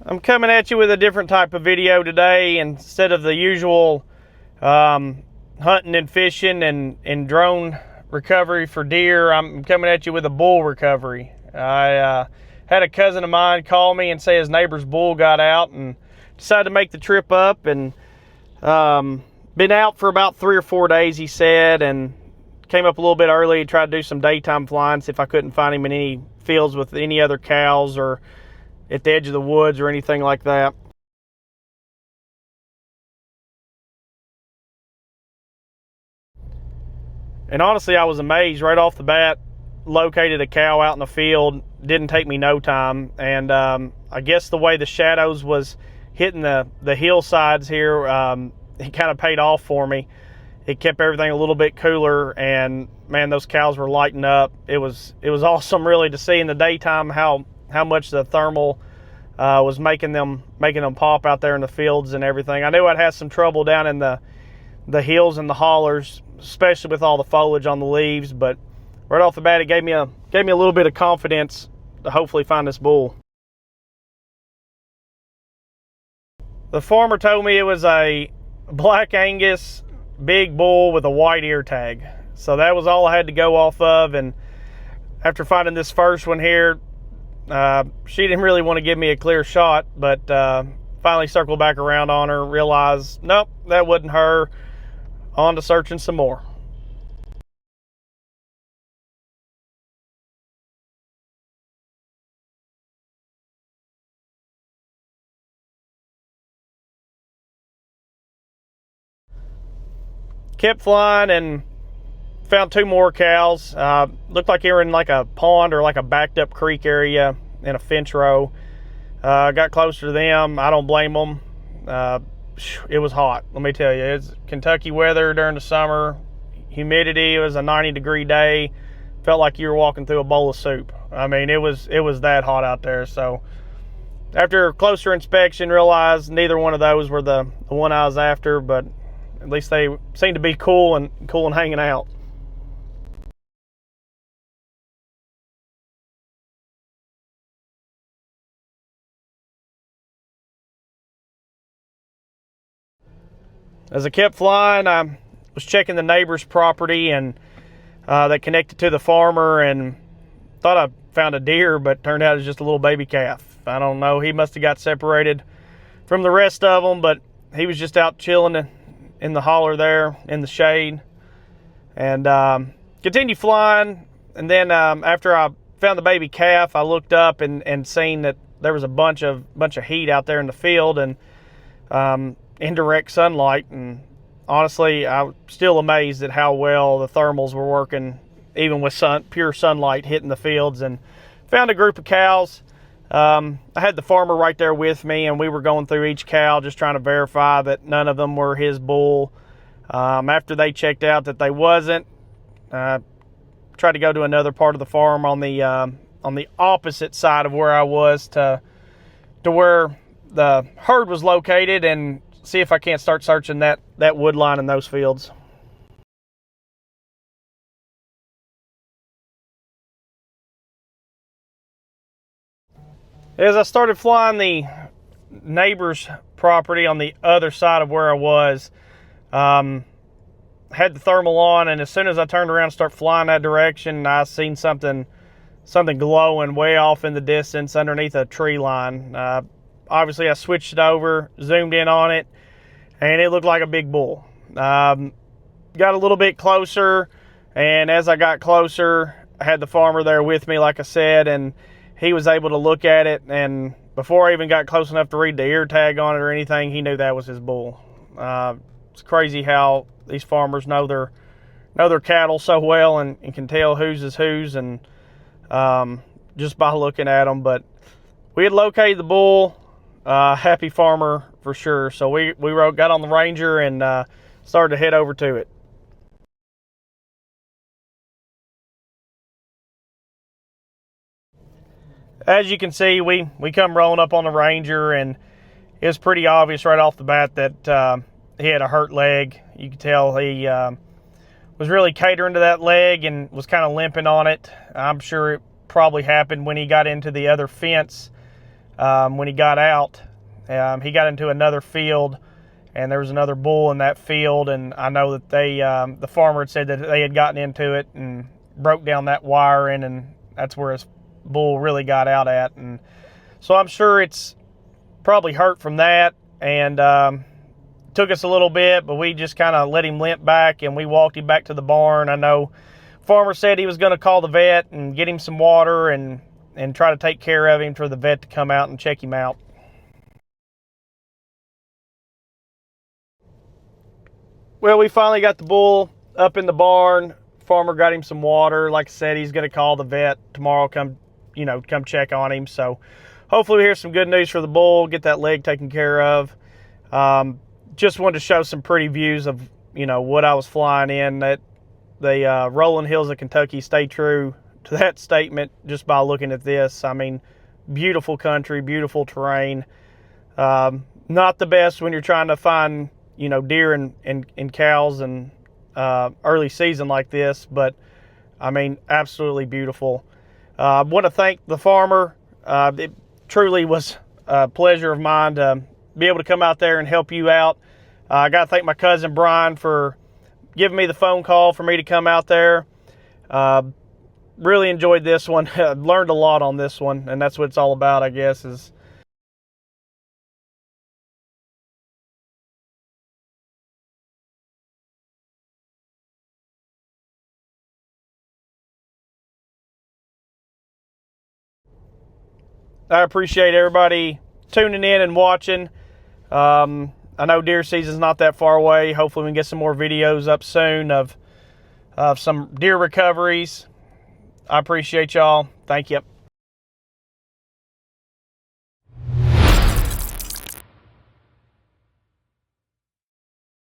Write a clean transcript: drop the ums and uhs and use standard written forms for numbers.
I'm coming at you with a different type of video today. Instead of the usual hunting and fishing and drone recovery for deer, I'm coming at you with a bull recovery. I had a cousin of mine call me and say his neighbor's bull got out, and decided to make the trip up, and been out for about 3 or 4 days, he said, and came up a little bit early, tried to do some daytime flying, see if I couldn't find him in any fields with any other cows or at the edge of the woods or anything like that. And honestly, I was amazed right off the bat. Located a cow out in the field, didn't take me no time, and I guess the way the shadows was hitting the hillsides here, it kind of paid off for me. It kept everything a little bit cooler, and man, those cows were lighting up. It was awesome, really, to see in the daytime how much the thermal was making them pop out there in the fields and everything. I knew I'd have some trouble down in the hills and the hollers, especially with all the foliage on the leaves, but right off the bat, it gave me a little bit of confidence to hopefully find this bull. The farmer told me it was a Black Angus big bull with a white ear tag. So that was all I had to go off of, and after finding this first one here, she didn't really want to give me a clear shot, but finally circled back around on her, realized, nope, that wasn't her. On to searching some more. Kept flying and found 2 more cows. Looked like they were in like a pond or like a backed up creek area in a fence row. Got closer to them. I don't blame them. It was hot, let me tell you. It's Kentucky weather during the summer. Humidity. It was a 90-degree day. Felt like you were walking through a bowl of soup. I mean, it was that hot out there. So after closer inspection, realized neither one of those were the one I was after, but at least they seemed to be cool and hanging out. As I kept flying, I was checking the neighbor's property, and that connected to the farmer, and thought I found a deer, but turned out it was just a little baby calf. I don't know, he must have got separated from the rest of them, but he was just out chilling in the holler there in the shade, and continued flying. And then after I found the baby calf, I looked up and seen that there was a bunch of heat out there in the field, and indirect sunlight. And honestly, I'm still amazed at how well the thermals were working, even with pure sunlight hitting the fields. And found a group of cows. I had the farmer right there with me, and we were going through each cow just trying to verify that none of them were his bull. After they checked out that they wasn't, tried to go to another part of the farm on the opposite side of where I was to where the herd was located, and see if I can't start searching that wood line in those fields. As I started flying the neighbor's property on the other side of where I was, had the thermal on, and as soon as I turned around and started flying that direction, I seen something glowing way off in the distance underneath a tree line. Obviously, I switched it over, zoomed in on it, and it looked like a big bull. Got a little bit closer, and as I got closer, I had the farmer there with me, like I said, and he was able to look at it, and before I even got close enough to read the ear tag on it or anything, he knew that was his bull. It's crazy how these farmers know their cattle so well, and can tell whose is whose, and just by looking at them. But we had located the bull. Happy farmer for sure. So we got on the Ranger and started to head over to it. As you can see, we come rolling up on the Ranger, and it was pretty obvious right off the bat that he had a hurt leg. You could tell he was really catering to that leg and was kind of limping on it. I'm sure it probably happened when he got into the other fence when he got out. He got into another field, and there was another bull in that field, and I know that the farmer had said that they had gotten into it and broke down that wiring, and that's where his bull really got out at. And so I'm sure it's probably hurt from that, and took us a little bit, but we just kind of let him limp back, and we walked him back to the barn. I know farmer said he was going to call the vet and get him some water and try to take care of him for the vet to come out and check him out. Well, we finally got the bull up in the barn. Farmer got him some water. Like I said, he's going to call the vet tomorrow, come check on him. So hopefully we hear some good news for the bull, get that leg taken care of. Just wanted to show some pretty views of, what I was flying in. That the rolling hills of Kentucky stay true to that statement just by looking at this. I mean, beautiful country, beautiful terrain. Not the best when you're trying to find, deer and cows and early season like this, but I mean, absolutely beautiful. I want to thank the farmer. It truly was a pleasure of mine to be able to come out there and help you out. I got to thank my cousin Brian for giving me the phone call for me to come out there. Really enjoyed this one. Learned a lot on this one, and that's what it's all about, I guess, is I appreciate everybody tuning in and watching. I know deer season's not that far away. Hopefully we can get some more videos up soon of some deer recoveries. I appreciate y'all. Thank you.